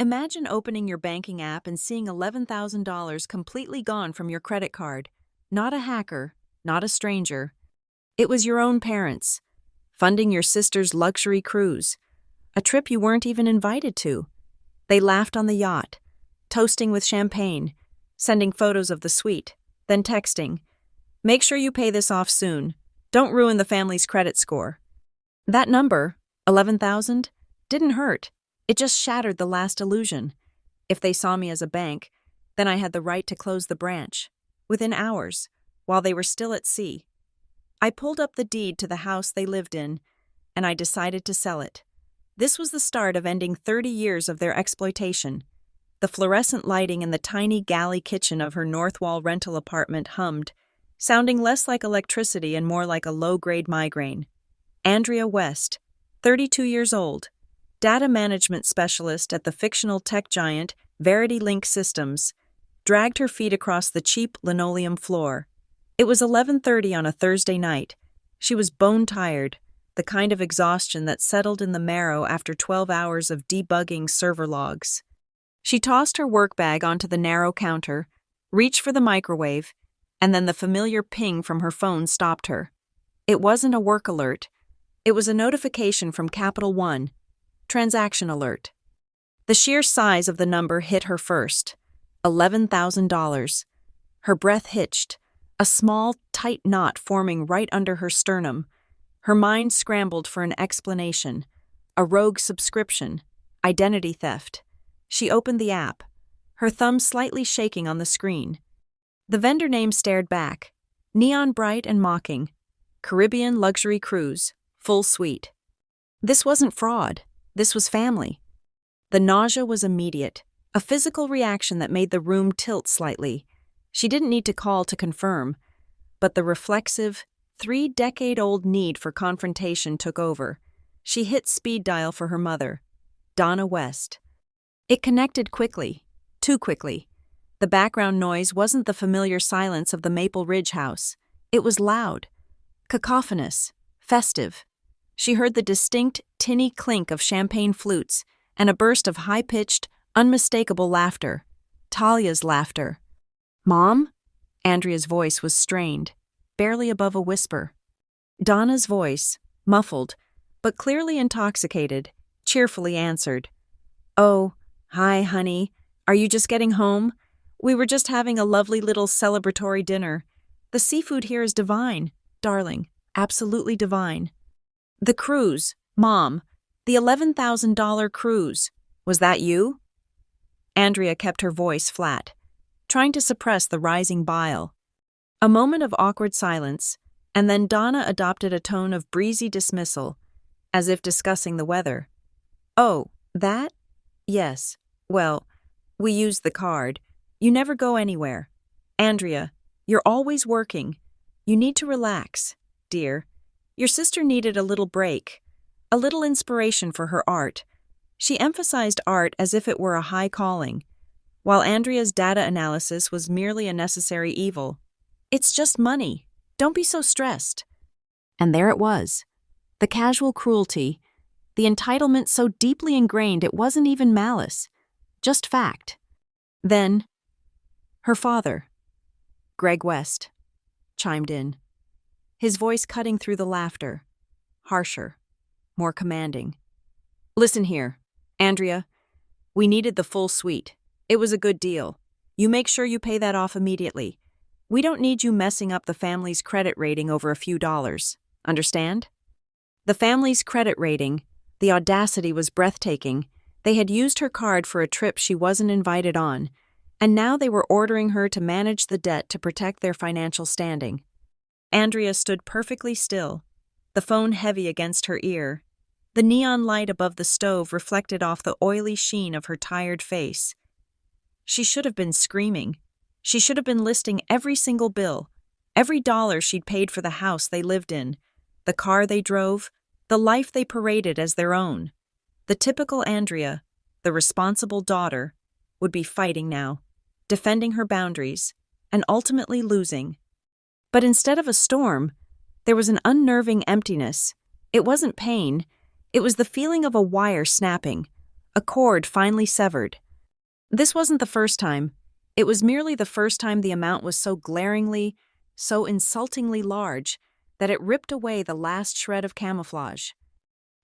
Imagine opening your banking app and seeing $11,000 completely gone from your credit card. Not a hacker, not a stranger. It was your own parents, funding your sister's luxury cruise, a trip you weren't even invited to. They laughed on the yacht, toasting with champagne, sending photos of the suite, then texting, "Make sure you pay this off soon. Don't ruin the family's credit score." That number, 11,000, didn't hurt. It just shattered the last illusion. If they saw me as a bank, then I had the right to close the branch, within hours, while they were still at sea. I pulled up the deed to the house they lived in, and I decided to sell it. This was the start of ending 30 years of their exploitation. The fluorescent lighting in the tiny galley kitchen of her North Wall rental apartment hummed, sounding less like electricity and more like a low-grade migraine. Andrea West, 32 years old, data management specialist at the fictional tech giant Verity Link Systems, dragged her feet across the cheap linoleum floor. It was 11:30 on a Thursday night. She was bone-tired, the kind of exhaustion that settled in the marrow after 12 hours of debugging server logs. She tossed her work bag onto the narrow counter, reached for the microwave, and then the familiar ping from her phone stopped her. It wasn't a work alert. It was a notification from Capital One. Transaction alert. The sheer size of the number hit her first. $11,000. Her breath hitched, a small, tight knot forming right under her sternum. Her mind scrambled for an explanation. A rogue subscription. Identity theft. She opened the app, her thumb slightly shaking on the screen. The vendor name stared back, neon bright and mocking. Caribbean Luxury Cruise, full suite. This wasn't fraud. This was family. The nausea was immediate, a physical reaction that made the room tilt slightly. She didn't need to call to confirm, but the reflexive, 3-decade-old need for confrontation took over. She hit speed dial for her mother, Donna West. It connected quickly, too quickly. The background noise wasn't the familiar silence of the Maple Ridge house. It was loud, cacophonous, festive. She heard the distinct, tinny clink of champagne flutes and a burst of high-pitched, unmistakable laughter. Talia's laughter. "Mom?" Andrea's voice was strained, barely above a whisper. Donna's voice, muffled, but clearly intoxicated, cheerfully answered. "Oh, hi, honey. Are you just getting home? We were just having a lovely little celebratory dinner. The seafood here is divine, darling, absolutely divine." "The cruise, Mom, the $11,000 cruise. Was that you?" Andrea kept her voice flat, trying to suppress the rising bile. A moment of awkward silence, and then Donna adopted a tone of breezy dismissal, as if discussing the weather. "Oh, that? Yes. Well, we used the card. You never go anywhere. Andrea, you're always working. You need to relax, dear. Your sister needed a little break, a little inspiration for her art." She emphasized art as if it were a high calling, while Andrea's data analysis was merely a necessary evil. "It's just money. Don't be so stressed." And there it was. The casual cruelty, the entitlement so deeply ingrained it wasn't even malice, just fact. Then, her father, Greg West, chimed in, his voice cutting through the laughter, harsher, more commanding. "Listen here, Andrea. We needed the full suite. It was a good deal. You make sure you pay that off immediately. We don't need you messing up the family's credit rating over a few dollars. Understand?" The family's credit rating, the audacity was breathtaking. They had used her card for a trip she wasn't invited on, and now they were ordering her to manage the debt to protect their financial standing. Andrea stood perfectly still, the phone heavy against her ear. The neon light above the stove reflected off the oily sheen of her tired face. She should have been screaming. She should have been listing every single bill, every dollar she'd paid for the house they lived in, the car they drove, the life they paraded as their own. The typical Andrea, the responsible daughter, would be fighting now, defending her boundaries, and ultimately losing. But instead of a storm, there was an unnerving emptiness. It wasn't pain. It was the feeling of a wire snapping, a cord finally severed. This wasn't the first time. It was merely the first time the amount was so glaringly, so insultingly large that it ripped away the last shred of camouflage.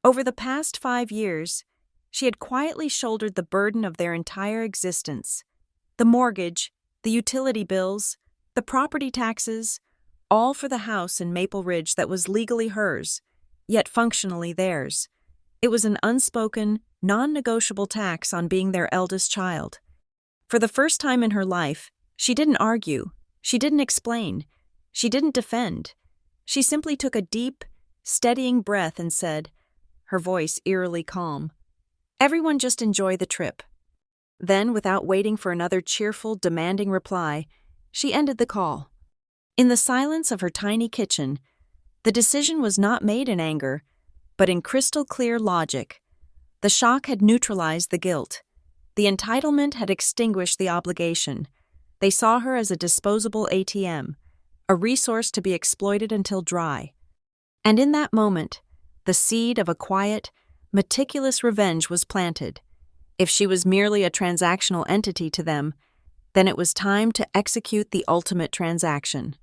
Over the past 5 years, she had quietly shouldered the burden of their entire existence. The mortgage, the utility bills, the property taxes, all for the house in Maple Ridge that was legally hers, yet functionally theirs. It was an unspoken, non-negotiable tax on being their eldest child. For the first time in her life, she didn't argue, she didn't explain, she didn't defend. She simply took a deep, steadying breath and said, her voice eerily calm, "Everyone just enjoy the trip." Then, without waiting for another cheerful, demanding reply, she ended the call. In the silence of her tiny kitchen, the decision was not made in anger, but in crystal-clear logic. The shock had neutralized the guilt. The entitlement had extinguished the obligation. They saw her as a disposable ATM, a resource to be exploited until dry. And in that moment, the seed of a quiet, meticulous revenge was planted. If she was merely a transactional entity to them, then it was time to execute the ultimate transaction.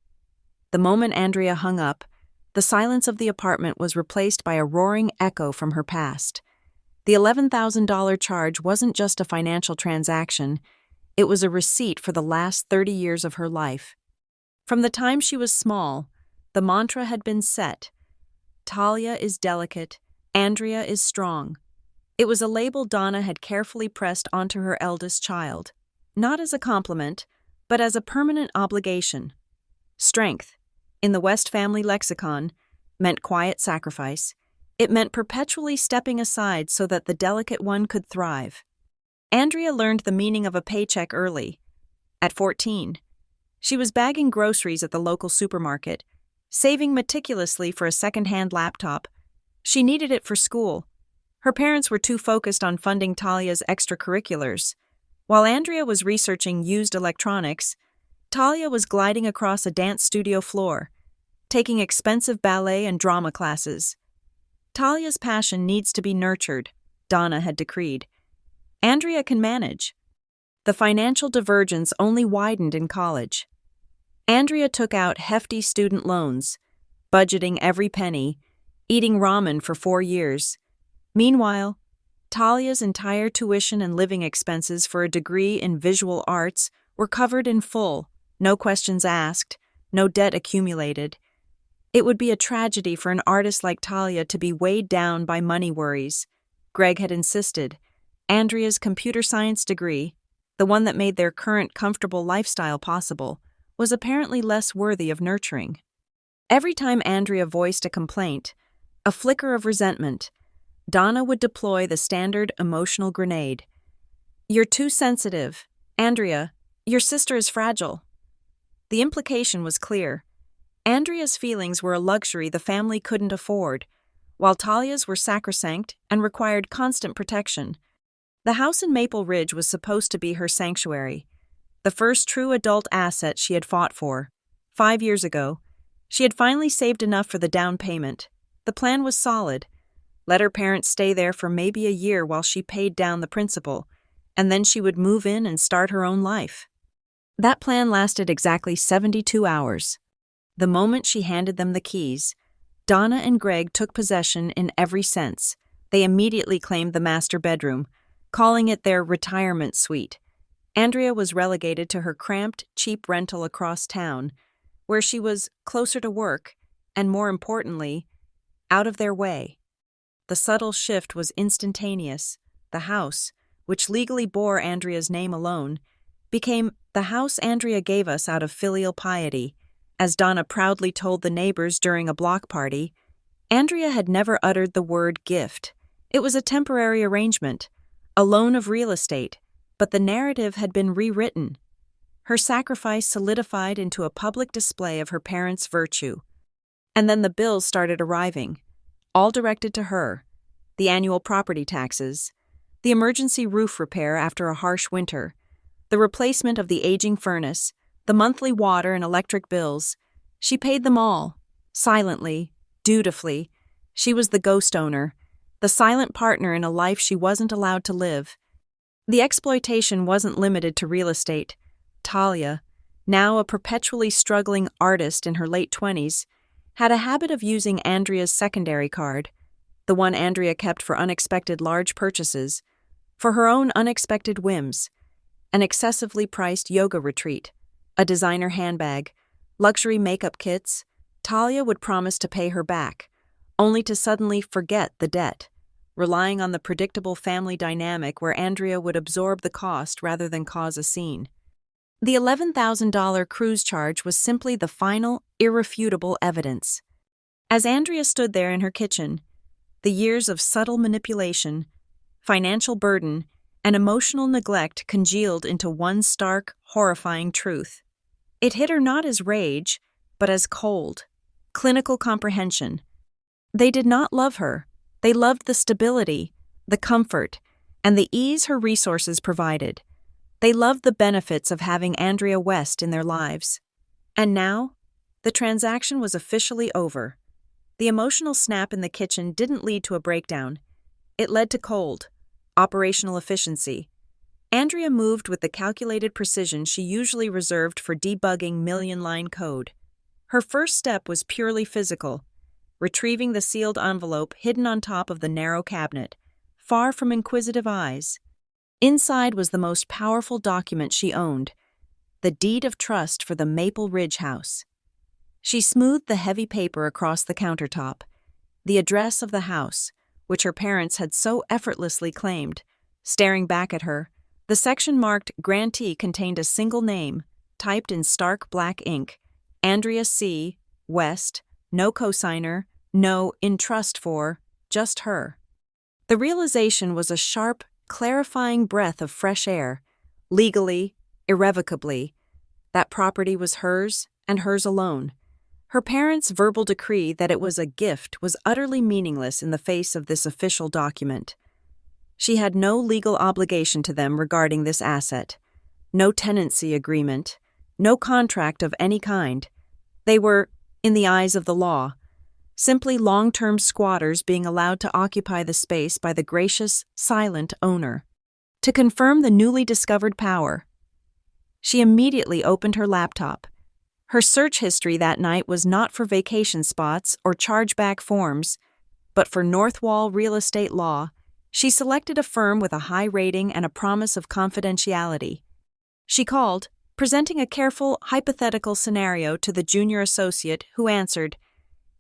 The moment Andrea hung up, the silence of the apartment was replaced by a roaring echo from her past. The $11,000 charge wasn't just a financial transaction, it was a receipt for the last 30 years of her life. From the time she was small, the mantra had been set: Talia is delicate, Andrea is strong. It was a label Donna had carefully pressed onto her eldest child, not as a compliment, but as a permanent obligation. Strength, in the West family lexicon, meant quiet sacrifice. It meant perpetually stepping aside so that the delicate one could thrive. Andrea learned the meaning of a paycheck early. At 14, she was bagging groceries at the local supermarket, saving meticulously for a second-hand laptop. She needed it for school. Her parents were too focused on funding Talia's extracurriculars. While Andrea was researching used electronics, Talia was gliding across a dance studio floor, taking expensive ballet and drama classes. Talia's passion needs to be nurtured, Donna had decreed. Andrea can manage. The financial divergence only widened in college. Andrea took out hefty student loans, budgeting every penny, eating ramen for 4 years. Meanwhile, Talia's entire tuition and living expenses for a degree in visual arts were covered in full, no questions asked, no debt accumulated. It would be a tragedy for an artist like Talia to be weighed down by money worries. Greg had insisted. Andrea's computer science degree, the one that made their current comfortable lifestyle possible, was apparently less worthy of nurturing. Every time Andrea voiced a complaint, a flicker of resentment, Donna would deploy the standard emotional grenade. "You're too sensitive. Andrea, your sister is fragile." The implication was clear. Andrea's feelings were a luxury the family couldn't afford, while Talia's were sacrosanct and required constant protection. The house in Maple Ridge was supposed to be her sanctuary, the first true adult asset she had fought for. 5 years ago, she had finally saved enough for the down payment. The plan was solid. Let her parents stay there for maybe a year while she paid down the principal, and then she would move in and start her own life. That plan lasted exactly 72 hours. The moment she handed them the keys, Donna and Greg took possession in every sense. They immediately claimed the master bedroom, calling it their retirement suite. Andrea was relegated to her cramped, cheap rental across town, where she was closer to work and, more importantly, out of their way. The subtle shift was instantaneous. The house, which legally bore Andrea's name alone, became the house Andrea gave us out of filial piety. As Donna proudly told the neighbors during a block party, Andrea had never uttered the word gift. It was a temporary arrangement, a loan of real estate, but the narrative had been rewritten. Her sacrifice solidified into a public display of her parents' virtue. And then the bills started arriving, all directed to her: the annual property taxes, the emergency roof repair after a harsh winter, the replacement of the aging furnace, the monthly water and electric bills. She paid them all, silently, dutifully. She was the ghost owner, the silent partner in a life she wasn't allowed to live. The exploitation wasn't limited to real estate. Talia, now a perpetually struggling artist in her late 20s, had a habit of using Andrea's secondary card, the one Andrea kept for unexpected large purchases, for her own unexpected whims: an excessively priced yoga retreat, a designer handbag, luxury makeup kits. Talia would promise to pay her back, only to suddenly forget the debt, relying on the predictable family dynamic where Andrea would absorb the cost rather than cause a scene. The $11,000 cruise charge was simply the final, irrefutable evidence. As Andrea stood there in her kitchen, the years of subtle manipulation, financial burden, and emotional neglect congealed into one stark, horrifying truth. It hit her not as rage, but as cold, clinical comprehension. They did not love her. They loved the stability, the comfort, and the ease her resources provided. They loved the benefits of having Andrea West in their lives. And now, the transaction was officially over. The emotional snap in the kitchen didn't lead to a breakdown. It led to cold, operational efficiency. Andrea moved with the calculated precision she usually reserved for debugging million-line code. Her first step was purely physical, retrieving the sealed envelope hidden on top of the narrow cabinet, far from inquisitive eyes. Inside was the most powerful document she owned, the deed of trust for the Maple Ridge house. She smoothed the heavy paper across the countertop. The address of the house, which her parents had so effortlessly claimed, staring back at her. The section marked Grantee contained a single name, typed in stark black ink: Andrea C. West, no cosigner, no in trust for, just her. The realization was a sharp, clarifying breath of fresh air. Legally, irrevocably, that property was hers and hers alone. Her parents' verbal decree that it was a gift was utterly meaningless in the face of this official document. She had no legal obligation to them regarding this asset, no tenancy agreement, no contract of any kind. They were, in the eyes of the law, simply long-term squatters being allowed to occupy the space by the gracious, silent owner. To confirm the newly discovered power, she immediately opened her laptop. Her search history that night was not for vacation spots or chargeback forms, but for Northwall real estate law. She selected a firm with a high rating and a promise of confidentiality. She called, presenting a careful, hypothetical scenario to the junior associate, who answered,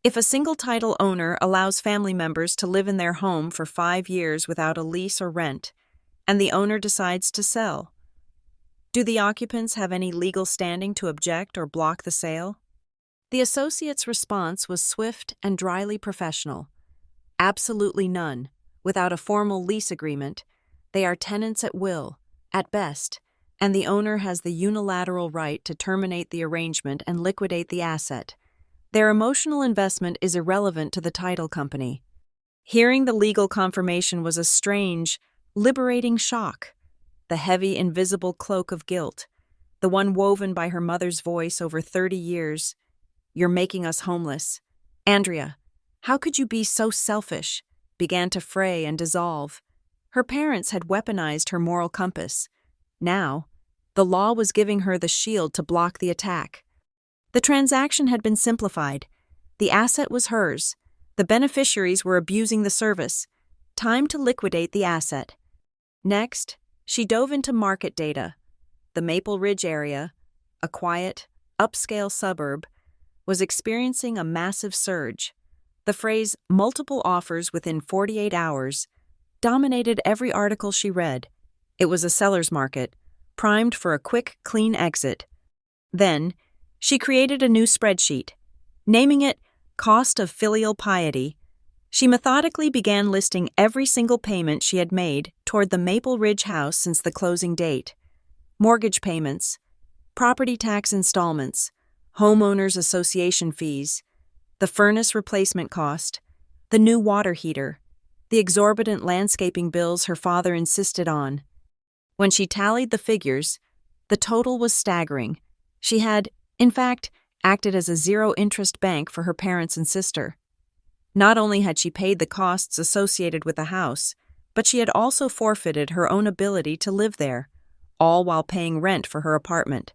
"If a single-title owner allows family members to live in their home for 5 years without a lease or rent, and the owner decides to sell, do the occupants have any legal standing to object or block the sale?" The associate's response was swift and dryly professional. "Absolutely none. Without a formal lease agreement, they are tenants at will, at best, and the owner has the unilateral right to terminate the arrangement and liquidate the asset. Their emotional investment is irrelevant to the title company." Hearing the legal confirmation was a strange, liberating shock. The heavy, invisible cloak of guilt, the one woven by her mother's voice over 30 years. "You're making us homeless. Andrea, how could you be so selfish?" began to fray and dissolve. Her parents had weaponized her moral compass. Now, the law was giving her the shield to block the attack. The transaction had been simplified. The asset was hers. The beneficiaries were abusing the service. Time to liquidate the asset. Next, she dove into market data. The Maple Ridge area, a quiet, upscale suburb, was experiencing a massive surge. The phrase "multiple offers within 48 hours" dominated every article she read. It was a seller's market, primed for a quick, clean exit. Then, she created a new spreadsheet. Naming it Cost of Filial Piety, she methodically began listing every single payment she had made toward the Maple Ridge house since the closing date. Mortgage payments, property tax installments, homeowners association fees, the furnace replacement cost, the new water heater, the exorbitant landscaping bills her father insisted on. When she tallied the figures, the total was staggering. She had, in fact, acted as a zero-interest bank for her parents and sister. Not only had she paid the costs associated with the house, but she had also forfeited her own ability to live there, all while paying rent for her apartment.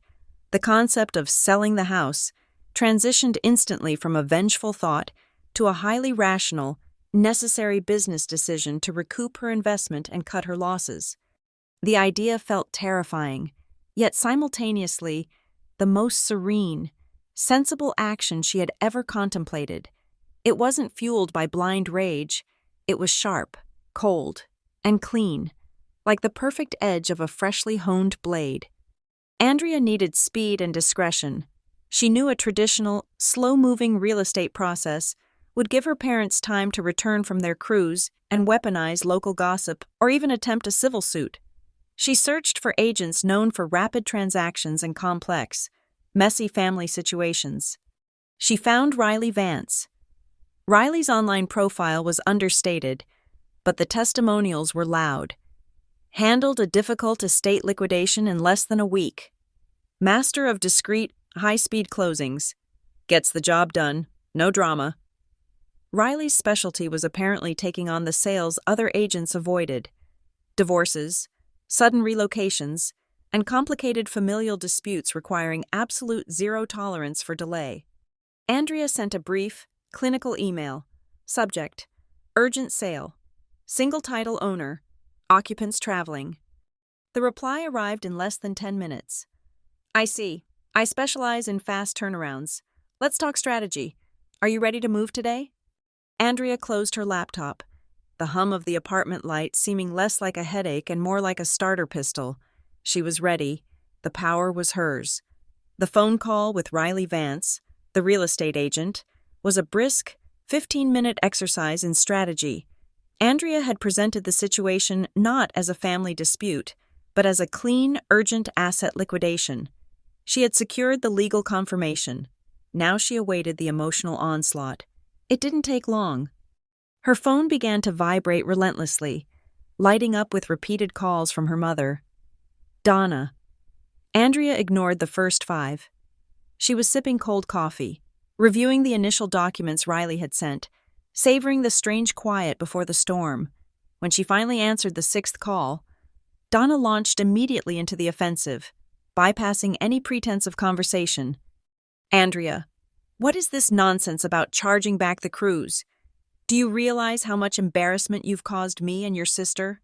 The concept of selling the house transitioned instantly from a vengeful thought to a highly rational, necessary business decision to recoup her investment and cut her losses. The idea felt terrifying, yet simultaneously the most serene, sensible action she had ever contemplated. It wasn't fueled by blind rage, it was sharp, cold, and clean, like the perfect edge of a freshly honed blade. Andrea needed speed and discretion. She knew a traditional, slow-moving real estate process would give her parents time to return from their cruise and weaponize local gossip or even attempt a civil suit. She searched for agents known for rapid transactions and complex, messy family situations. She found Riley Vance. Riley's online profile was understated, but the testimonials were loud. Handled a difficult estate liquidation in less than a week. Master of discreet, high-speed closings. Gets the job done, no drama. Riley's specialty was apparently taking on the sales other agents avoided. Divorces, sudden relocations, and complicated familial disputes requiring absolute zero tolerance for delay. Andrea sent a brief, clinical email. Subject: urgent sale. Single title owner. Occupants traveling. The reply arrived in less than 10 minutes. I see. I specialize in fast turnarounds. Let's talk strategy. Are you ready to move today? Andrea closed her laptop, the hum of the apartment light seeming less like a headache and more like a starter pistol. She was ready. The power was hers. The phone call with Riley Vance, the real estate agent, was a brisk, 15-minute exercise in strategy. Andrea had presented the situation not as a family dispute, but as a clean, urgent asset liquidation. She had secured the legal confirmation. Now she awaited the emotional onslaught. It didn't take long. Her phone began to vibrate relentlessly, lighting up with repeated calls from her mother. Donna. Andrea ignored the first 5. She was sipping cold coffee, reviewing the initial documents Riley had sent, savoring the strange quiet before the storm. When she finally answered the 6th call, Donna launched immediately into the offensive, bypassing any pretense of conversation. Andrea, what is this nonsense about charging back the cruise? Do you realize how much embarrassment you've caused me and your sister?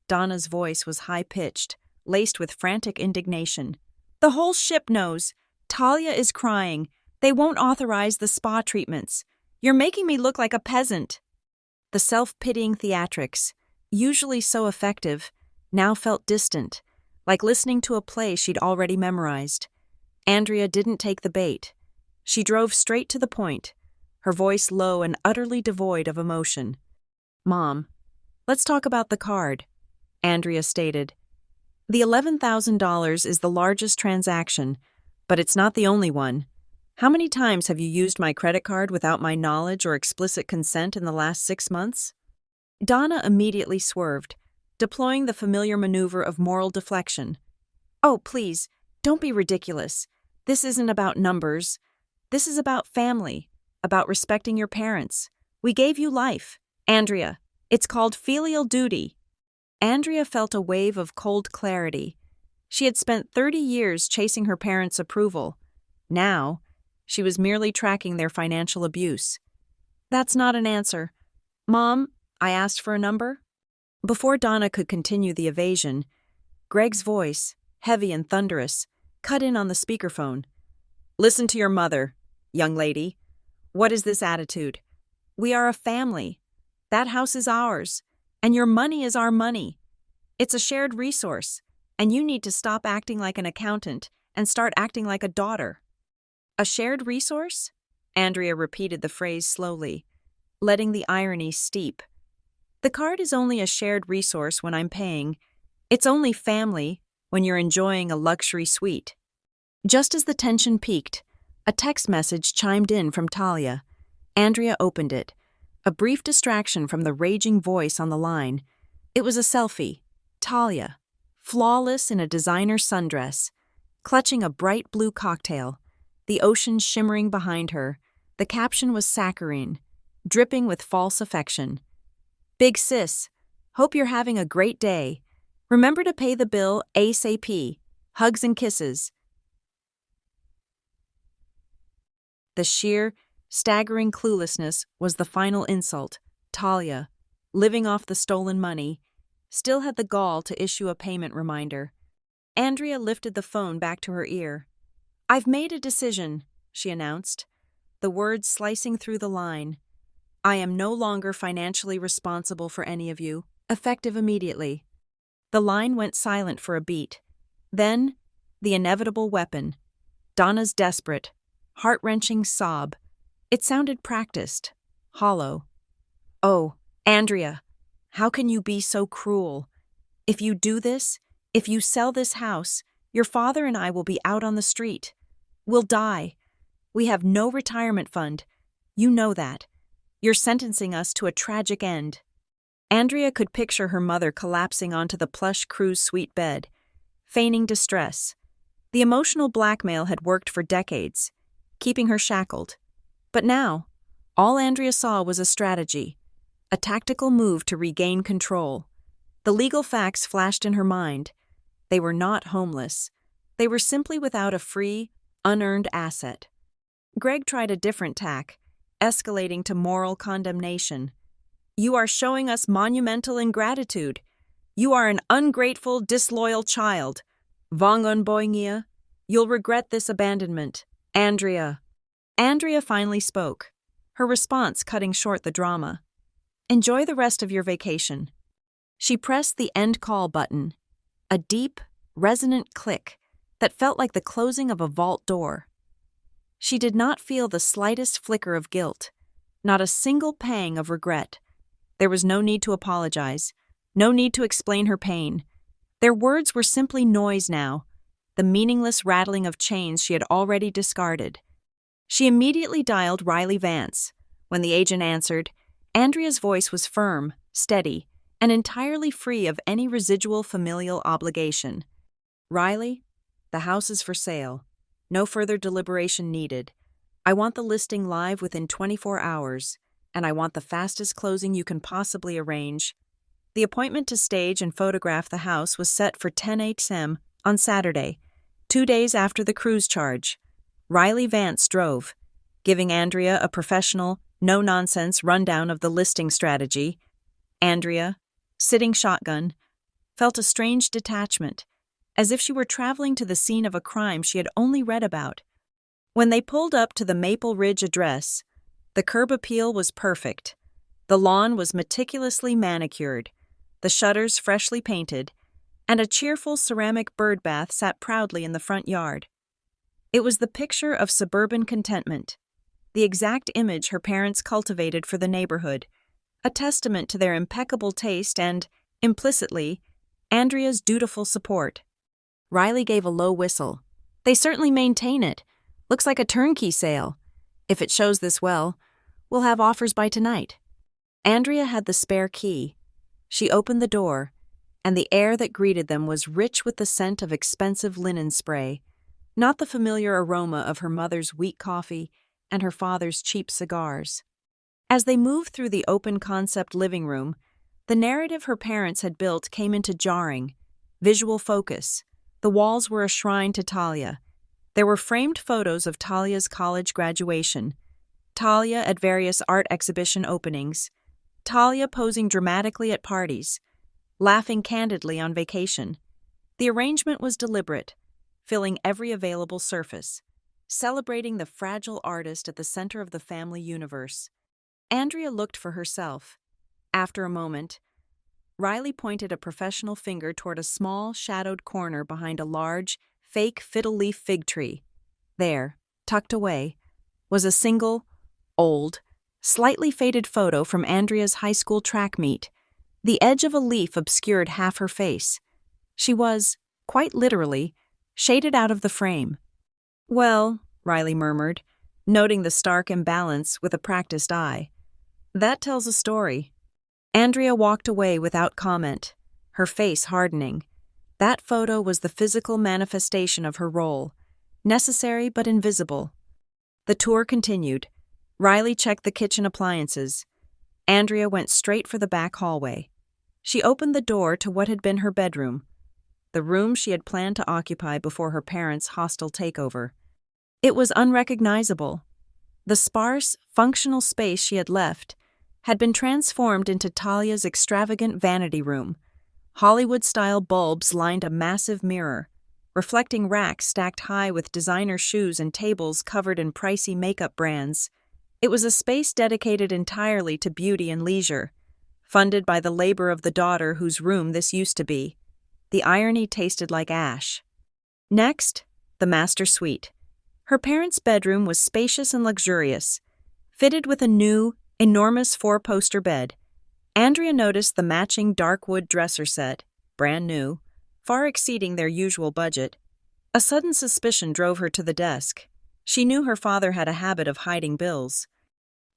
Donna's voice was high-pitched, laced with frantic indignation. The whole ship knows. Talia is crying. They won't authorize the spa treatments. You're making me look like a peasant. The self-pitying theatrics, usually so effective, now felt distant, like listening to a play she'd already memorized. Andrea didn't take the bait. She drove straight to the point, her voice low and utterly devoid of emotion. Mom, let's talk about the card, Andrea stated. The $11,000 is the largest transaction, but it's not the only one. How many times have you used my credit card without my knowledge or explicit consent in the last 6 months? Donna immediately swerved, deploying the familiar maneuver of moral deflection. Oh, please, don't be ridiculous. This isn't about numbers. This is about family, about respecting your parents. We gave you life. Andrea, it's called filial duty. Andrea felt a wave of cold clarity. She had spent 30 years chasing her parents' approval. Now, she was merely tracking their financial abuse. That's not an answer. Mom, I asked for a number. Before Donna could continue the evasion, Greg's voice, heavy and thunderous, cut in on the speakerphone. Listen to your mother, young lady. What is this attitude? We are a family. That house is ours, and your money is our money. It's a shared resource, and you need to stop acting like an accountant and start acting like a daughter. A shared resource? Andrea repeated the phrase slowly, letting the irony steep. The card is only a shared resource when I'm paying. It's only family when you're enjoying a luxury suite. Just as the tension peaked, a text message chimed in from Talia. Andrea opened it, a brief distraction from the raging voice on the line. It was a selfie. Talia, flawless in a designer sundress, clutching a bright blue cocktail, the ocean shimmering behind her. The caption was saccharine. dripping with false affection. "Big sis, hope you're having a great day. Remember to pay the bill ASAP. Hugs and kisses." The sheer, staggering cluelessness was the final insult. Talia, living off the stolen money, still had the gall to issue a payment reminder. Andrea lifted the phone back to her ear. "I've made a decision," she announced, the words slicing through the line. "I am no longer financially responsible for any of you, effective immediately." The line went silent for a beat. Then, the inevitable weapon. Donna's desperate, heart-wrenching sob. It sounded practiced, hollow. "Oh, Andrea, how can you be so cruel? If you do this, if you sell this house, your father and I will be out on the street. We'll die. We have no retirement fund. You know that. You're sentencing us to a tragic end." Andrea could picture her mother collapsing onto the plush cruise suite bed, feigning distress. The emotional blackmail had worked for decades, keeping her shackled. But now, all Andrea saw was a strategy, a tactical move to regain control. The legal facts flashed in her mind. They were not homeless. They were simply without a free, unearned asset. Greg tried a different tack, escalating to moral condemnation. "You are showing us monumental ingratitude. You are an ungrateful, disloyal child. Vangon boingia, you'll regret this abandonment. Andrea." Andrea finally spoke, her response cutting short the drama. "Enjoy the rest of your vacation." She pressed the end call button, a deep, resonant click that felt like the closing of a vault door. She did not feel the slightest flicker of guilt, not a single pang of regret. There was no need to apologize, no need to explain her pain. Their words were simply noise now, the meaningless rattling of chains she had already discarded. She immediately dialed Riley Vance. When the agent answered, Andrea's voice was firm, steady, and entirely free of any residual familial obligation. "Riley, the house is for sale. No further deliberation needed. I want the listing live within 24 hours, and I want the fastest closing you can possibly arrange." The appointment to stage and photograph the house was set for 10 a.m. on Saturday, 2 days after the cruise charge. Riley Vance drove, giving Andrea a professional, no-nonsense rundown of the listing strategy. Andrea, sitting shotgun, felt a strange detachment, as if she were traveling to the scene of a crime she had only read about. When they pulled up to the Maple Ridge address, the curb appeal was perfect. The lawn was meticulously manicured, the shutters freshly painted, and a cheerful ceramic bird bath sat proudly in the front yard. It was the picture of suburban contentment, the exact image her parents cultivated for the neighborhood, a testament to their impeccable taste and, implicitly, Andrea's dutiful support. Riley gave a low whistle. "They certainly maintain it. Looks like a turnkey sale. If it shows this well, we'll have offers by tonight." Andrea had the spare key. She opened the door, and the air that greeted them was rich with the scent of expensive linen spray, not the familiar aroma of her mother's weak coffee and her father's cheap cigars. As they moved through the open-concept living room, the narrative her parents had built came into jarring, visual focus. The walls were a shrine to Talia. There were framed photos of Talia's college graduation, Talia at various art exhibition openings, Talia posing dramatically at parties, laughing candidly on vacation. The arrangement was deliberate, filling every available surface, celebrating the fragile artist at the center of the family universe. Andrea looked for herself. After a moment, Riley pointed a professional finger toward a small, shadowed corner behind a large, fake fiddle-leaf fig tree. There, tucked away, was a single, old, slightly faded photo from Andrea's high school track meet. The edge of a leaf obscured half her face. She was, quite literally, shaded out of the frame. "Well," Riley murmured, noting the stark imbalance with a practiced eye, "that tells a story." Andrea walked away without comment, her face hardening. That photo was the physical manifestation of her role, necessary but invisible. The tour continued. Riley checked the kitchen appliances. Andrea went straight for the back hallway. She opened the door to what had been her bedroom, the room she had planned to occupy before her parents' hostile takeover. It was unrecognizable. The sparse, functional space she had left had been transformed into Talia's extravagant vanity room. Hollywood-style bulbs lined a massive mirror, reflecting racks stacked high with designer shoes and tables covered in pricey makeup brands. It was a space dedicated entirely to beauty and leisure, funded by the labor of the daughter whose room this used to be. The irony tasted like ash. Next, the master suite. Her parents' bedroom was spacious and luxurious, fitted with a new, enormous four-poster bed. Andrea noticed the matching dark wood dresser set, brand new, far exceeding their usual budget. A sudden suspicion drove her to the desk. She knew her father had a habit of hiding bills.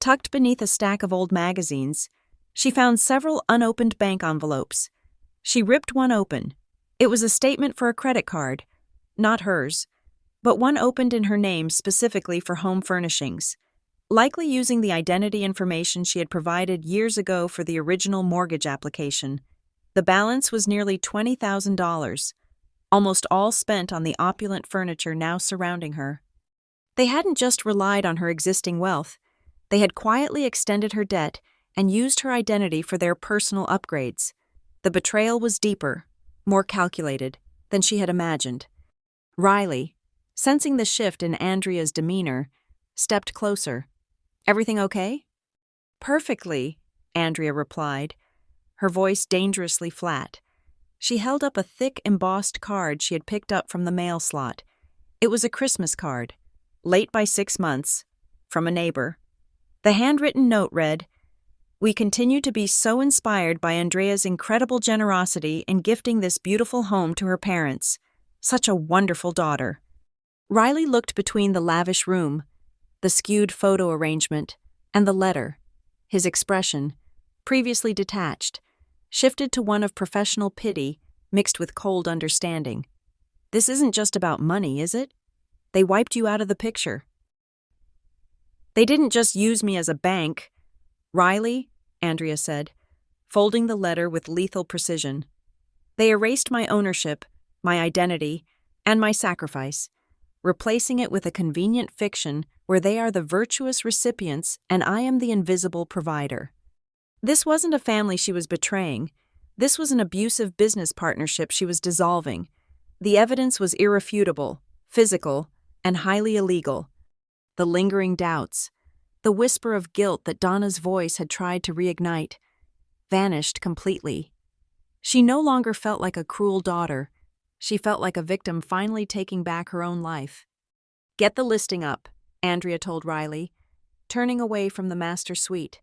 Tucked beneath a stack of old magazines, she found several unopened bank envelopes. She ripped one open. It was a statement for a credit card, not hers, but one opened in her name specifically for home furnishings, likely using the identity information she had provided years ago for the original mortgage application. The balance was nearly $20,000, almost all spent on the opulent furniture now surrounding her. They hadn't just relied on her existing wealth, they had quietly extended her debt and used her identity for their personal upgrades. The betrayal was deeper, more calculated, than she had imagined. Riley, sensing the shift in Andrea's demeanor, stepped closer. "Everything okay?" "Perfectly," Andrea replied, her voice dangerously flat. She held up a thick, embossed card she had picked up from the mail slot. It was a Christmas card, late by 6 months, from a neighbor. The handwritten note read, "We continue to be so inspired by Andrea's incredible generosity in gifting this beautiful home to her parents. Such a wonderful daughter." Riley looked between the lavish room, the skewed photo arrangement, and the letter. His expression, previously detached, shifted to one of professional pity mixed with cold understanding. "This isn't just about money, is it? They wiped you out of the picture." "They didn't just use me as a bank." "Riley," Andrea said, folding the letter with lethal precision. "They erased my ownership, my identity, and my sacrifice, replacing it with a convenient fiction where they are the virtuous recipients and I am the invisible provider." This wasn't a family she was betraying. This was an abusive business partnership she was dissolving. The evidence was irrefutable, physical, and highly illegal. The lingering doubts, the whisper of guilt that Donna's voice had tried to reignite, vanished completely. She no longer felt like a cruel daughter. She felt like a victim finally taking back her own life. "Get the listing up," Andrea told Riley, turning away from the master suite.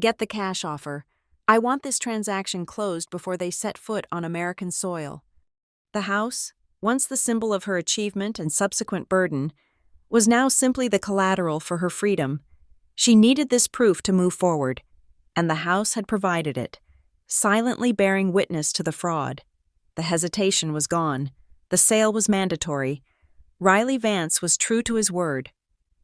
"Get the cash offer. I want this transaction closed before they set foot on American soil." The house, once the symbol of her achievement and subsequent burden, was now simply the collateral for her freedom. She needed this proof to move forward, and the house had provided it, silently bearing witness to the fraud. The hesitation was gone. The sale was mandatory. Riley Vance was true to his word.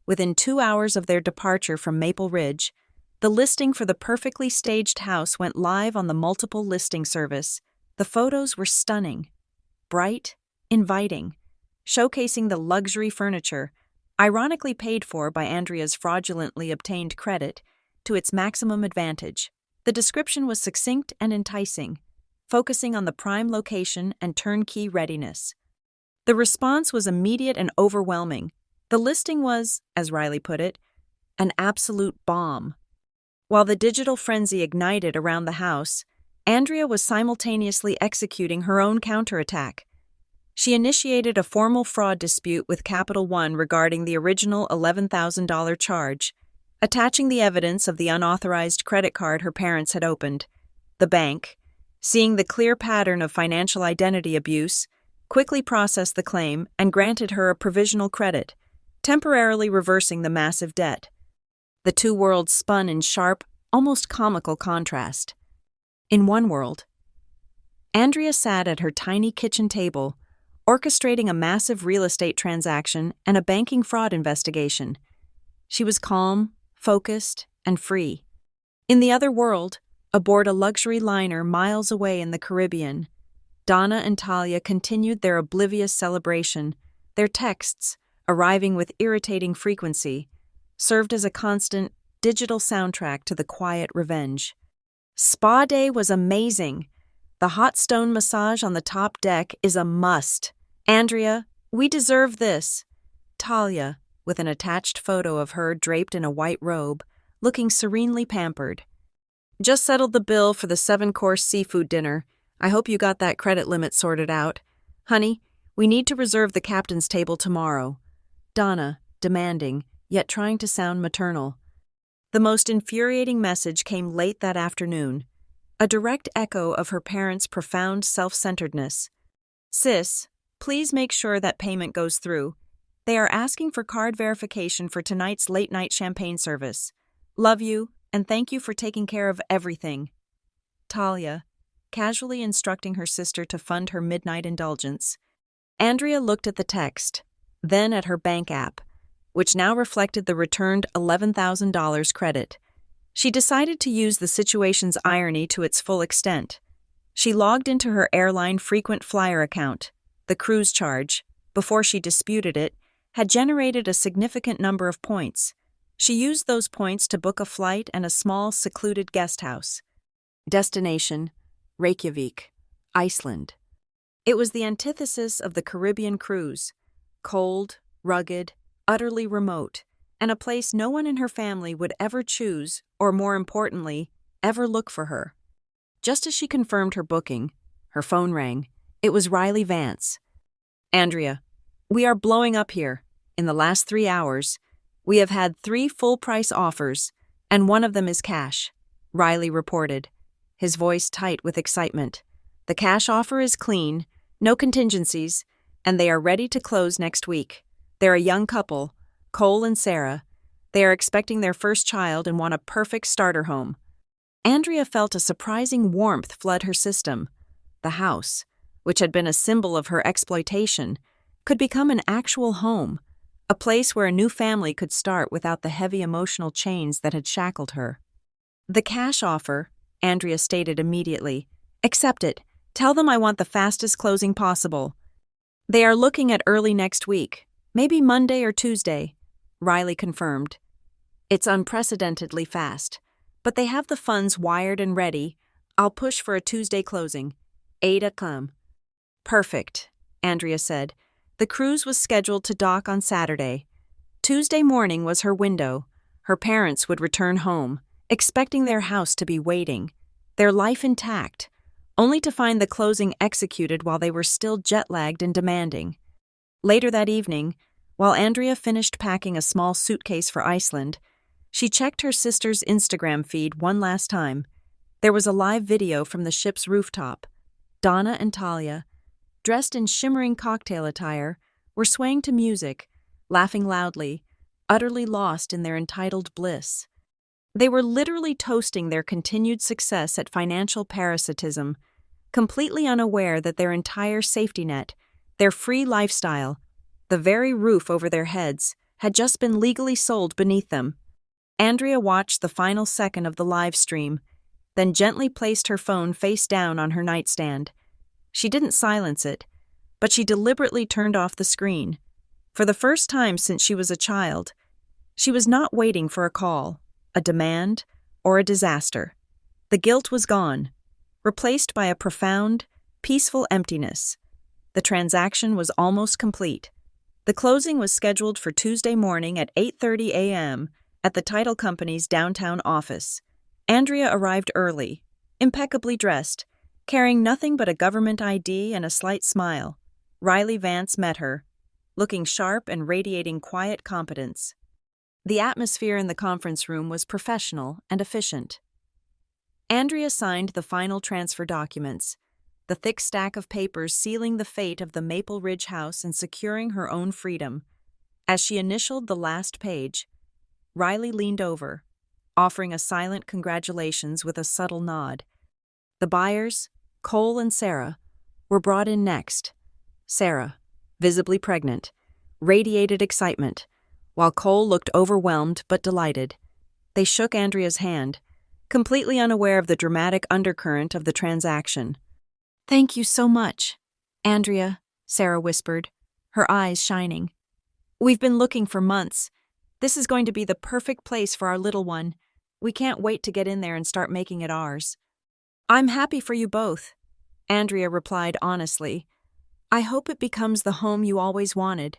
Within 2 hours of their departure from Maple Ridge, the listing for the perfectly staged house went live on the multiple listing service. The photos were stunning, bright, inviting, showcasing the luxury furniture, ironically paid for by Andrea's fraudulently obtained credit, to its maximum advantage. The description was succinct and enticing, focusing on the prime location and turnkey readiness. The response was immediate and overwhelming. The listing was, as Riley put it, an absolute bomb. While the digital frenzy ignited around the house, Andrea was simultaneously executing her own counterattack. She initiated a formal fraud dispute with Capital One regarding the original $11,000 charge, attaching the evidence of the unauthorized credit card her parents had opened. The bank, seeing the clear pattern of financial identity abuse, quickly processed the claim and granted her a provisional credit, temporarily reversing the massive debt. The two worlds spun in sharp, almost comical contrast. In one world, Andrea sat at her tiny kitchen table, orchestrating a massive real estate transaction and a banking fraud investigation. She was calm, focused, and free. In the other world, aboard a luxury liner miles away in the Caribbean, Donna and Talia continued their oblivious celebration. Their texts, arriving with irritating frequency, served as a constant digital soundtrack to the quiet revenge. Spa day was amazing. The hot stone massage on the top deck is a must. Andrea, we deserve this. Talia, with an attached photo of her draped in a white robe, looking serenely pampered. Just settled the bill for the 7-course seafood dinner. I hope you got that credit limit sorted out. Honey, we need to reserve the captain's table tomorrow. Donna, demanding, yet trying to sound maternal. The most infuriating message came late that afternoon, a direct echo of her parents' profound self-centeredness. Sis, please make sure that payment goes through. They are asking for card verification for tonight's late-night champagne service. Love you, and thank you for taking care of everything. Talia, casually instructing her sister to fund her midnight indulgence. Andrea looked at the text, then at her bank app, which now reflected the returned $11,000 credit. She decided to use the situation's irony to its full extent. She logged into her airline frequent flyer account. The cruise charge, before she disputed it, had generated a significant number of points. She used those points to book a flight and a small, secluded guest house. Destination: Reykjavik, Iceland. It was the antithesis of the Caribbean cruise: cold, rugged, utterly remote, and a place no one in her family would ever choose, or more importantly, ever look for her. Just as she confirmed her booking, her phone rang. It was Riley Vance. Andrea, we are blowing up here. In the last 3 hours, we have had 3 full-price offers, and one of them is cash, Riley reported, his voice tight with excitement. The cash offer is clean, no contingencies, and they are ready to close next week. They're a young couple, Cole and Sarah. They are expecting their first child and want a perfect starter home. Andrea felt a surprising warmth flood her system. The house, which had been a symbol of her exploitation, could become an actual home, a place where a new family could start without the heavy emotional chains that had shackled her. The cash offer, Andrea stated immediately. Accept it. Tell them I want the fastest closing possible. They are looking at early next week, maybe Monday or Tuesday, Riley confirmed. It's unprecedentedly fast, but they have the funds wired and ready. I'll push for a Tuesday closing. Ada come. Perfect, Andrea said. The cruise was scheduled to dock on Saturday. Tuesday morning was her window. Her parents would return home, expecting their house to be waiting, their life intact, only to find the closing executed while they were still jet-lagged and demanding. Later that evening, while Andrea finished packing a small suitcase for Iceland, she checked her sister's Instagram feed one last time. There was a live video from the ship's rooftop. Donna and Talia, dressed in shimmering cocktail attire, were swaying to music, laughing loudly, utterly lost in their entitled bliss. They were literally toasting their continued success at financial parasitism, completely unaware that their entire safety net, their free lifestyle, the very roof over their heads, had just been legally sold beneath them. Andrea watched the final second of the live stream, then gently placed her phone face down on her nightstand. She didn't silence it, but she deliberately turned off the screen. For the first time since she was a child, she was not waiting for a call, a demand, or a disaster. The guilt was gone, replaced by a profound, peaceful emptiness. The transaction was almost complete. The closing was scheduled for Tuesday morning at 8:30 a.m. at the title company's downtown office. Andrea arrived early, impeccably dressed, carrying nothing but a government ID and a slight smile. Riley Vance met her, looking sharp and radiating quiet competence. The atmosphere in the conference room was professional and efficient. Andrea signed the final transfer documents, the thick stack of papers sealing the fate of the Maple Ridge house and securing her own freedom. As she initialed the last page, Riley leaned over, offering a silent congratulations with a subtle nod. The buyers, Cole and Sarah, were brought in next. Sarah, visibly pregnant, radiated excitement, while Cole looked overwhelmed but delighted. They shook Andrea's hand, completely unaware of the dramatic undercurrent of the transaction. "Thank you so much, Andrea," Sarah whispered, her eyes shining. "We've been looking for months. This is going to be the perfect place for our little one. We can't wait to get in there and start making it ours." "I'm happy for you both," Andrea replied honestly. "I hope it becomes the home you always wanted."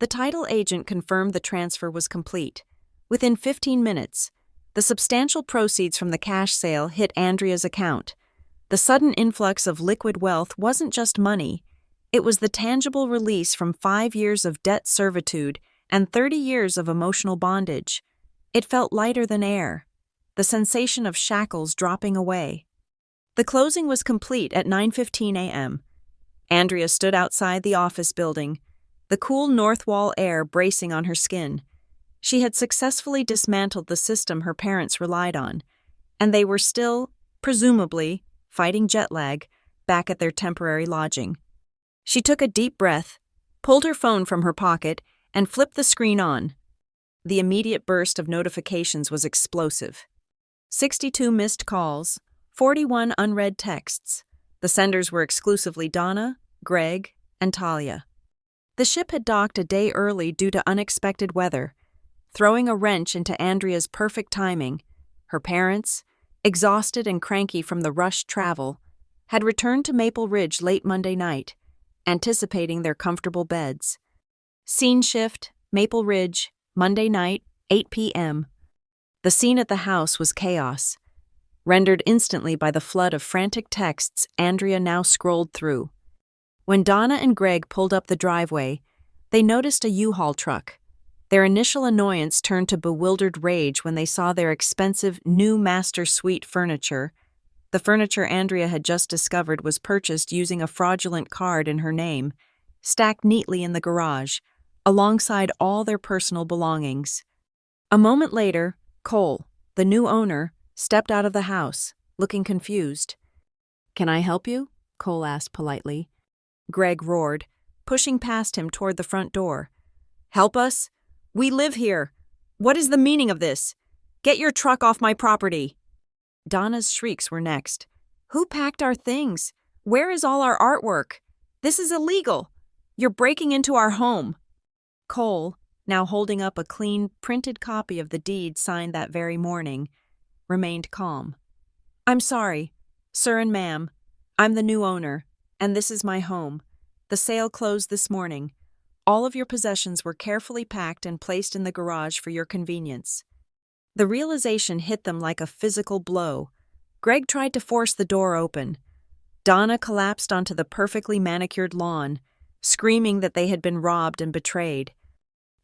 The title agent confirmed the transfer was complete. Within 15 minutes, the substantial proceeds from the cash sale hit Andrea's account. The sudden influx of liquid wealth wasn't just money. It was the tangible release from 5 years of debt servitude and 30 years of emotional bondage. It felt lighter than air, the sensation of shackles dropping away. The closing was complete at 9:15 a.m. Andrea stood outside the office building, the cool north wall air bracing on her skin. She had successfully dismantled the system her parents relied on, and they were still, presumably, fighting jet lag, back at their temporary lodging. She took a deep breath, pulled her phone from her pocket, and flipped the screen on. The immediate burst of notifications was explosive. 62 missed calls, 41 unread texts. The senders were exclusively Donna, Greg, and Talia. The ship had docked a day early due to unexpected weather, throwing a wrench into Andrea's perfect timing. Her parents, exhausted and cranky from the rushed travel, had returned to Maple Ridge late Monday night, anticipating their comfortable beds. Scene shift, Maple Ridge, Monday night, 8 p.m. The scene at the house was chaos, rendered instantly by the flood of frantic texts Andrea now scrolled through. When Donna and Greg pulled up the driveway, they noticed a U-Haul truck. Their initial annoyance turned to bewildered rage when they saw their expensive new master suite furniture. The furniture Andrea had just discovered was purchased using a fraudulent card in her name, stacked neatly in the garage, alongside all their personal belongings. A moment later, Cole, the new owner, stepped out of the house, looking confused. "Can I help you?" Cole asked politely. Greg roared, pushing past him toward the front door. "Help us? We live here. What is the meaning of this? Get your truck off my property." Donna's shrieks were next. "Who packed our things? Where is all our artwork? This is illegal. You're breaking into our home." Cole, now holding up a clean, printed copy of the deed signed that very morning, remained calm. "I'm sorry, sir and ma'am. I'm the new owner, and this is my home. The sale closed this morning. All of your possessions were carefully packed and placed in the garage for your convenience." The realization hit them like a physical blow. Greg tried to force the door open. Donna collapsed onto the perfectly manicured lawn, screaming that they had been robbed and betrayed.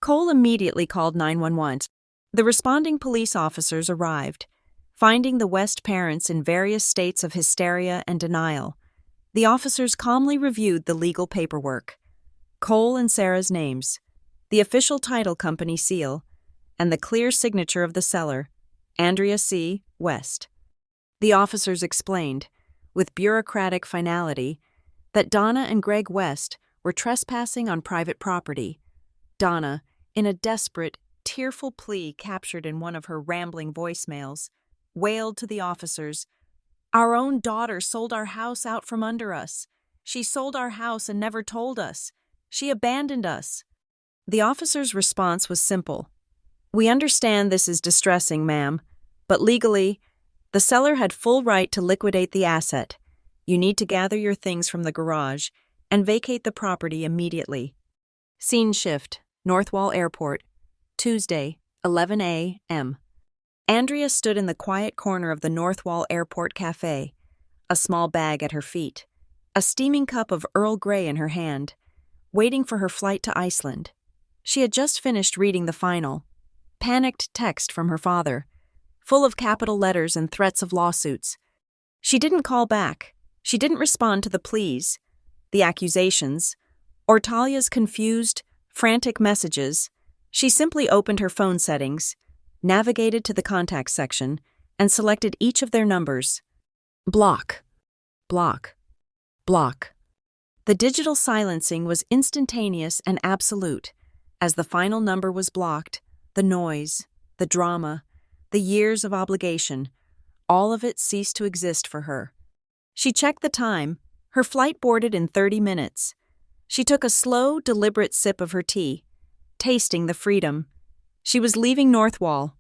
Cole immediately called 911. The responding police officers arrived, finding the West parents in various states of hysteria and denial. The officers calmly reviewed the legal paperwork. Cole and Sarah's names, the official title company seal, and the clear signature of the seller, Andrea C. West. The officers explained, with bureaucratic finality, that Donna and Greg West were trespassing on private property. Donna, in a desperate, tearful plea captured in one of her rambling voicemails, wailed to the officers, "Our own daughter sold our house out from under us. She sold our house and never told us. She abandoned us." The officer's response was simple. "We understand this is distressing, ma'am, but legally, the seller had full right to liquidate the asset. You need to gather your things from the garage and vacate the property immediately." Scene shift, Northwall Airport, Tuesday, 11 a.m. Andrea stood in the quiet corner of the Northwall Airport Cafe, a small bag at her feet, a steaming cup of Earl Grey in her hand, waiting for her flight to Iceland. She had just finished reading the final, panicked text from her father, full of capital letters and threats of lawsuits. She didn't call back. She didn't respond to the pleas, the accusations, or Talia's confused, frantic messages. She simply opened her phone settings, navigated to the contacts section, and selected each of their numbers. Block. Block. Block. The digital silencing was instantaneous and absolute. As the final number was blocked, the noise, the drama, the years of obligation, all of it ceased to exist for her. She checked the time. Her flight boarded in 30 minutes. She took a slow, deliberate sip of her tea, tasting the freedom. She was leaving Northwall,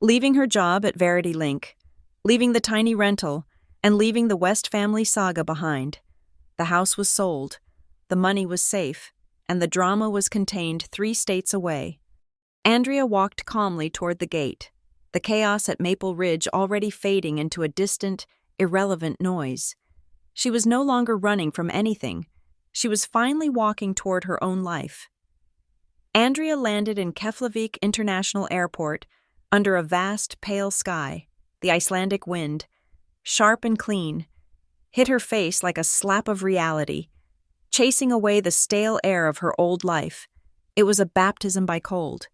leaving her job at Verity Link, leaving the tiny rental, and leaving the West family saga behind. The house was sold, the money was safe, and the drama was contained 3 states away. Andrea walked calmly toward the gate, the chaos at Maple Ridge already fading into a distant, irrelevant noise. She was no longer running from anything. She was finally walking toward her own life. Andrea landed in Keflavik International Airport under a vast, pale sky. The Icelandic wind, sharp and clean, hit her face like a slap of reality, chasing away the stale air of her old life. It was a baptism by cold,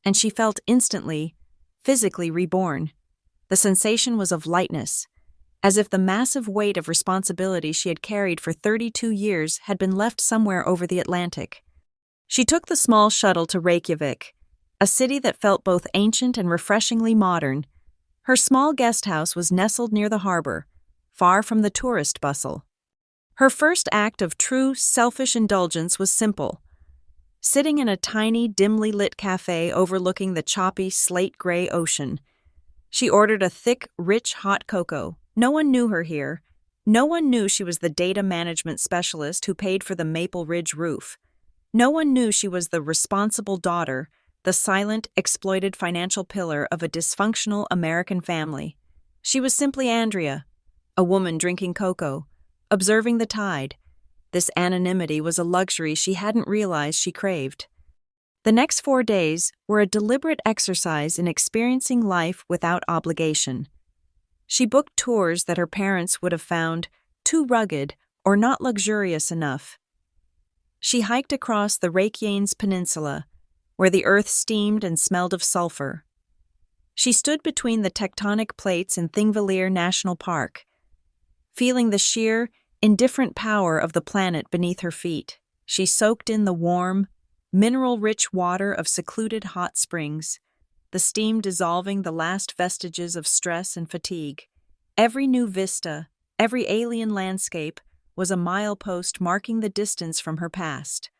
and she felt instantly, physically reborn. The sensation was of lightness, as if the massive weight of responsibility she had carried for 32 years had been left somewhere over the Atlantic. She took the small shuttle to Reykjavik, a city that felt both ancient and refreshingly modern. Her small guest house was nestled near the harbor, far from the tourist bustle. Her first act of true, selfish indulgence was simple. Sitting in a tiny, dimly lit cafe overlooking the choppy, slate-gray ocean, she ordered a thick, rich hot cocoa. No one knew her here. No one knew she was the data management specialist who paid for the Maple Ridge roof. No one knew she was the responsible daughter, the silent, exploited financial pillar of a dysfunctional American family. She was simply Andrea, a woman drinking cocoa, observing the tide. This anonymity was a luxury she hadn't realized she craved. The next 4 days were a deliberate exercise in experiencing life without obligation. She booked tours that her parents would have found too rugged or not luxurious enough. She hiked across the Reykjanes Peninsula, where the earth steamed and smelled of sulfur. She stood between the tectonic plates in Thingvellir National Park, feeling the sheer, indifferent power of the planet beneath her feet. She soaked in the warm, mineral-rich water of secluded hot springs, the steam dissolving the last vestiges of stress and fatigue. Every new vista, every alien landscape, was a milepost marking the distance from her past.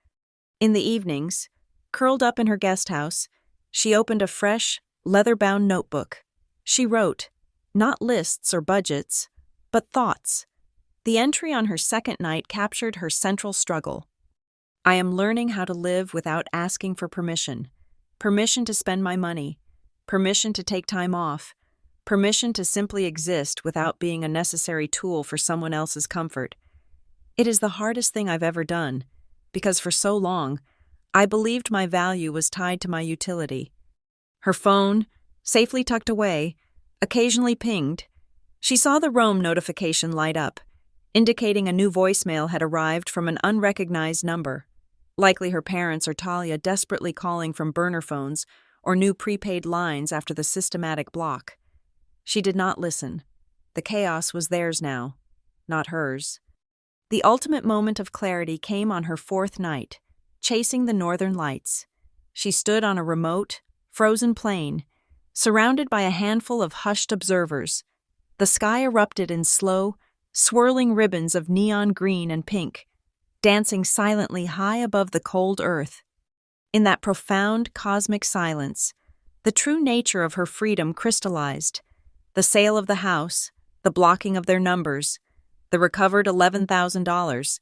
In the evenings, curled up in her guest house, she opened a fresh, leather-bound notebook. She wrote, not lists or budgets, but thoughts. The entry on her second night captured her central struggle. I am learning how to live without asking for permission. Permission to spend my money. Permission to take time off. Permission to simply exist without being a necessary tool for someone else's comfort. It is the hardest thing I've ever done, because for so long, I believed my value was tied to my utility. Her phone, safely tucked away, occasionally pinged. She saw the Roam notification light up, indicating a new voicemail had arrived from an unrecognized number. Likely her parents or Talia desperately calling from burner phones or new prepaid lines after the systematic block. She did not listen. The chaos was theirs now, not hers. The ultimate moment of clarity came on her 4th night, chasing the northern lights. She stood on a remote, frozen plain, surrounded by a handful of hushed observers. The sky erupted in slow, swirling ribbons of neon green and pink, dancing silently high above the cold earth. In that profound cosmic silence, the true nature of her freedom crystallized. The sale of the house, the blocking of their numbers, the recovered $11,000.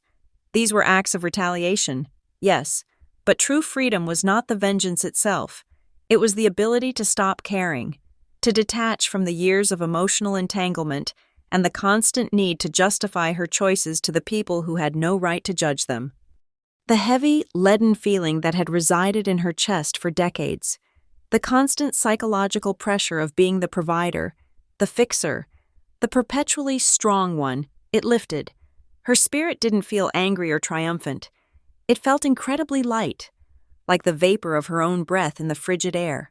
These were acts of retaliation, yes, but true freedom was not the vengeance itself. It was the ability to stop caring, to detach from the years of emotional entanglement and the constant need to justify her choices to the people who had no right to judge them. The heavy, leaden feeling that had resided in her chest for decades, the constant psychological pressure of being the provider, the fixer, the perpetually strong one, it lifted. Her spirit didn't feel angry or triumphant. It felt incredibly light, like the vapor of her own breath in the frigid air.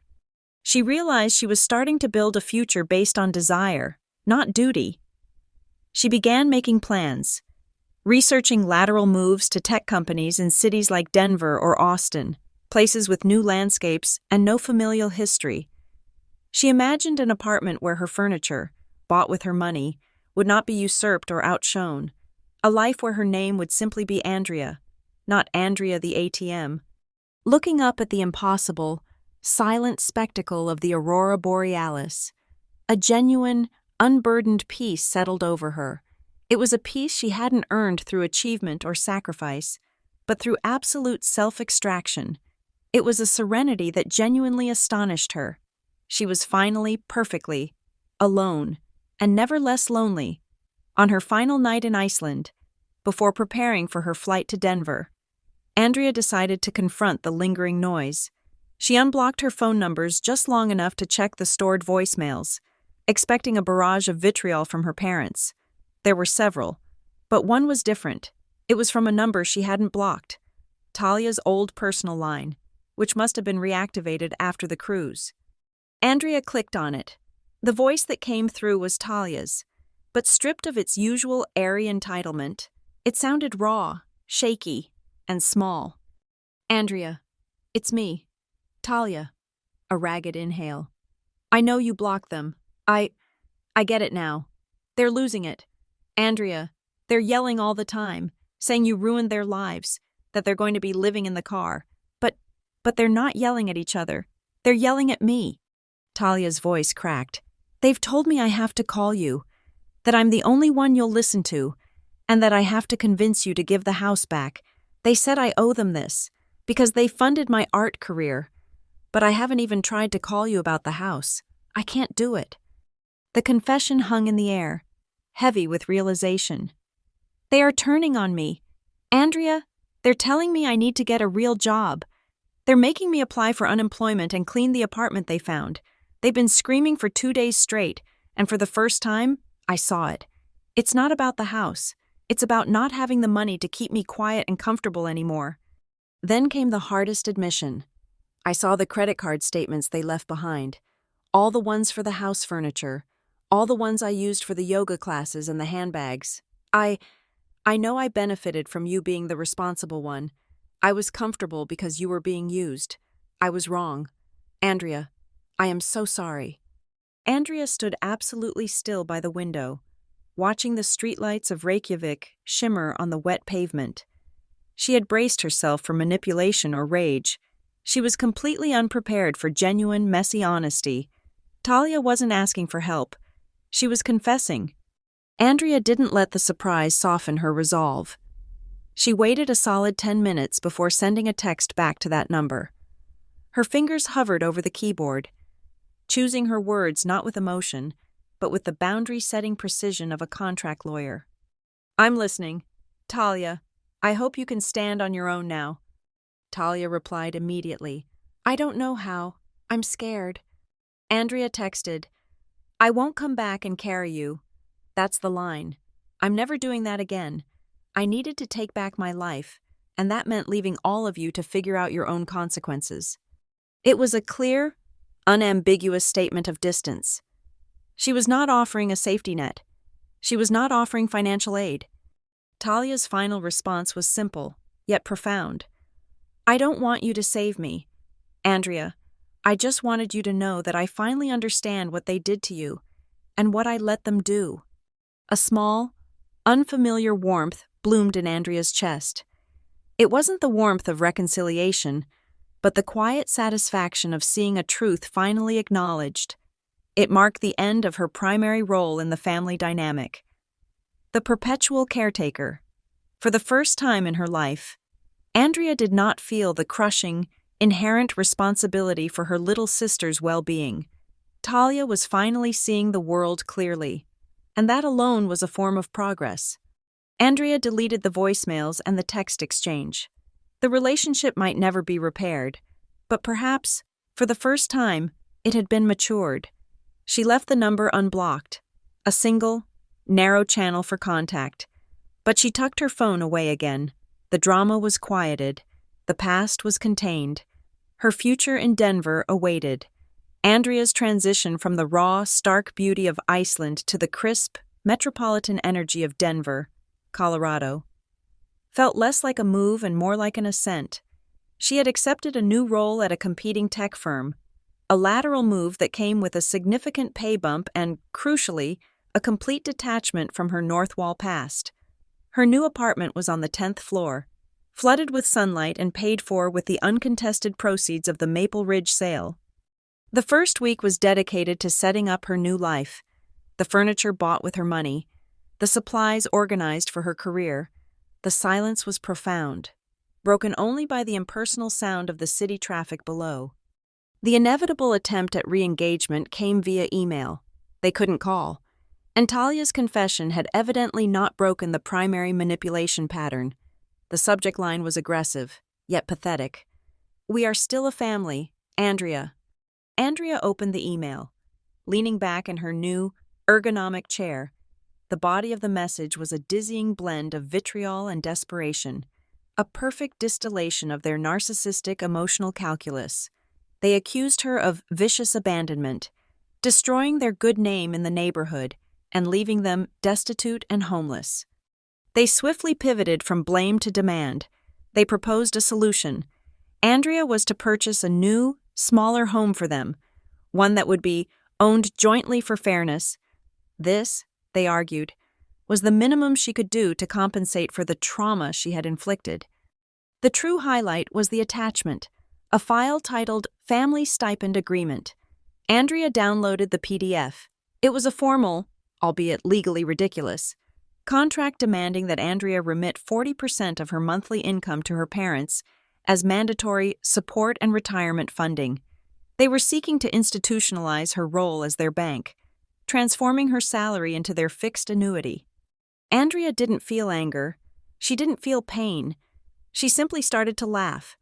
She realized she was starting to build a future based on desire, not duty. She began making plans, researching lateral moves to tech companies in cities like Denver or Austin, places with new landscapes and no familial history. She imagined an apartment where her furniture, bought with her money, would not be usurped or outshone, a life where her name would simply be Andrea, not Andrea the ATM. Looking up at the impossible, silent spectacle of the aurora borealis, a genuine, unburdened peace settled over her. It was a peace she hadn't earned through achievement or sacrifice, but through absolute self-extraction. It was a serenity that genuinely astonished her. She was finally, perfectly, alone, and never less lonely, on her final night in Iceland, before preparing for her flight to Denver. Andrea decided to confront the lingering noise. She unblocked her phone numbers just long enough to check the stored voicemails, expecting a barrage of vitriol from her parents. There were several, but one was different. It was from a number she hadn't blocked, Talia's old personal line, which must have been reactivated after the cruise. Andrea clicked on it. The voice that came through was Talia's, but stripped of its usual airy entitlement, it sounded raw, shaky, and small. "Andrea, it's me, Talia." A ragged inhale. "I know you blocked them. I get it now. They're losing it. Andrea, they're yelling all the time, saying you ruined their lives, that they're going to be living in the car. But they're not yelling at each other. They're yelling at me." Talia's voice cracked. "They've told me I have to call you, that I'm the only one you'll listen to, and that I have to convince you to give the house back. They said I owe them this, because they funded my art career. But I haven't even tried to call you about the house. I can't do it." The confession hung in the air, heavy with realization. "They are turning on me. Andrea, they're telling me I need to get a real job. They're making me apply for unemployment and clean the apartment they found. They've been screaming for 2 days straight, and for the first time, I saw it. It's not about the house. It's about not having the money to keep me quiet and comfortable anymore." Then came the hardest admission. I saw the credit card statements they left behind. All the ones for the house furniture. All the ones I used for the yoga classes and the handbags. I know I benefited from you being the responsible one. I was comfortable because you were being used. I was wrong. Andrea, I am so sorry." Andrea stood absolutely still by the window, watching the streetlights of Reykjavik shimmer on the wet pavement. She had braced herself for manipulation or rage. She was completely unprepared for genuine, messy honesty. Talia wasn't asking for help. She was confessing. Andrea didn't let the surprise soften her resolve. She waited a solid 10 minutes before sending a text back to that number. Her fingers hovered over the keyboard, choosing her words not with emotion, but with the boundary-setting precision of a contract lawyer. "I'm listening. Talia, I hope you can stand on your own now." Talia replied immediately. "I don't know how. I'm scared." Andrea texted, "I won't come back and carry you. That's the line. I'm never doing that again. I needed to take back my life, and that meant leaving all of you to figure out your own consequences." It was a clear, unambiguous statement of distance. She was not offering a safety net. She was not offering financial aid. Talia's final response was simple, yet profound. "I don't want you to save me. Andrea, I just wanted you to know that I finally understand what they did to you, and what I let them do." A small, unfamiliar warmth bloomed in Andrea's chest. It wasn't the warmth of reconciliation, but the quiet satisfaction of seeing a truth finally acknowledged. It marked the end of her primary role in the family dynamic. The perpetual caretaker. For the first time in her life, Andrea did not feel the crushing, inherent responsibility for her little sister's well-being. Talia was finally seeing the world clearly, and that alone was a form of progress. Andrea deleted the voicemails and the text exchange. The relationship might never be repaired, but perhaps, for the first time, it had been matured. She left the number unblocked, a single, narrow channel for contact, but she tucked her phone away again. The drama was quieted, the past was contained. Her future in Denver awaited. Andrea's transition from the raw, stark beauty of Iceland to the crisp, metropolitan energy of Denver, Colorado, felt less like a move and more like an ascent. She had accepted a new role at a competing tech firm, a lateral move that came with a significant pay bump and, crucially, a complete detachment from her North Wall past. Her new apartment was on the 10th floor, flooded with sunlight and paid for with the uncontested proceeds of the Maple Ridge sale. The first week was dedicated to setting up her new life, the furniture bought with her money, the supplies organized for her career. The silence was profound, broken only by the impersonal sound of the city traffic below. The inevitable attempt at re-engagement came via email. They couldn't call, and Talia's confession had evidently not broken the primary manipulation pattern. The subject line was aggressive, yet pathetic. "We are still a family, Andrea." Andrea opened the email, leaning back in her new, ergonomic chair. The body of the message was a dizzying blend of vitriol and desperation, a perfect distillation of their narcissistic emotional calculus. They accused her of vicious abandonment, destroying their good name in the neighborhood and leaving them destitute and homeless. They swiftly pivoted from blame to demand. They proposed a solution. Andrea was to purchase a new, smaller home for them, one that would be owned jointly for fairness. This, they argued, was the minimum she could do to compensate for the trauma she had inflicted. The true highlight was the attachment, a file titled Family Stipend Agreement. Andrea downloaded the PDF. It was a formal, albeit legally ridiculous, contract demanding that Andrea remit 40% of her monthly income to her parents as mandatory support and retirement funding. They were seeking to institutionalize her role as their bank, transforming her salary into their fixed annuity. Andrea didn't feel anger. She didn't feel pain. She simply started to laugh.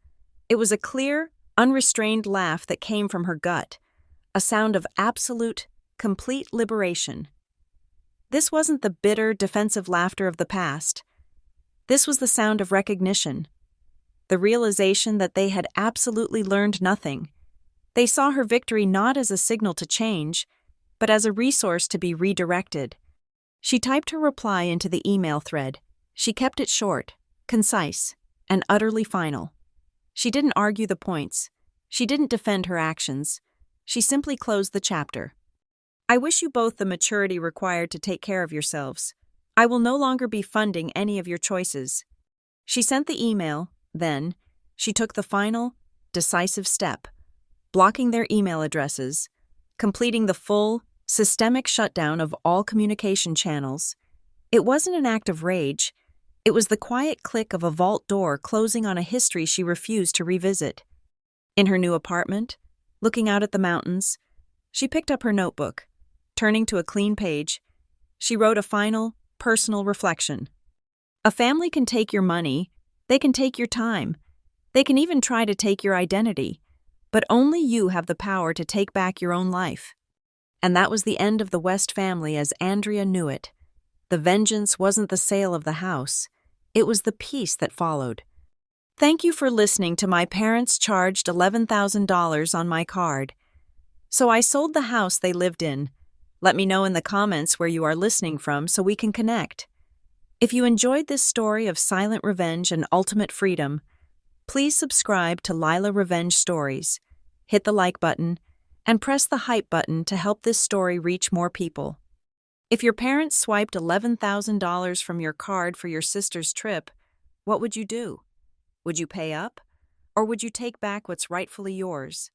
It was a clear, unrestrained laugh that came from her gut, a sound of absolute, complete liberation. This wasn't the bitter, defensive laughter of the past. This was the sound of recognition, the realization that they had absolutely learned nothing. They saw her victory not as a signal to change, but as a resource to be redirected. She typed her reply into the email thread. She kept it short, concise, and utterly final. She didn't argue the points. She didn't defend her actions. She simply closed the chapter. "I wish you both the maturity required to take care of yourselves. I will no longer be funding any of your choices." She sent the email. Then, she took the final, decisive step, blocking their email addresses, completing the full, systemic shutdown of all communication channels. It wasn't an act of rage. It was the quiet click of a vault door closing on a history she refused to revisit. In her new apartment, looking out at the mountains, she picked up her notebook. Turning to a clean page, she wrote a final, personal reflection. "A family can take your money. They can take your time. They can even try to take your identity. But only you have the power to take back your own life." And that was the end of the West family as Andrea knew it. The vengeance wasn't the sale of the house. It was the peace that followed. Thank you for listening to my parents charged $11,000 on my card. So I sold the house they lived in. Let me know in the comments where you are listening from so we can connect. If you enjoyed this story of silent revenge and ultimate freedom, please subscribe to Lila Revenge Stories, hit the like button, and press the hype button to help this story reach more people. If your parents swiped $11,000 from your card for your sister's trip, what would you do? Would you pay up? Or would you take back what's rightfully yours?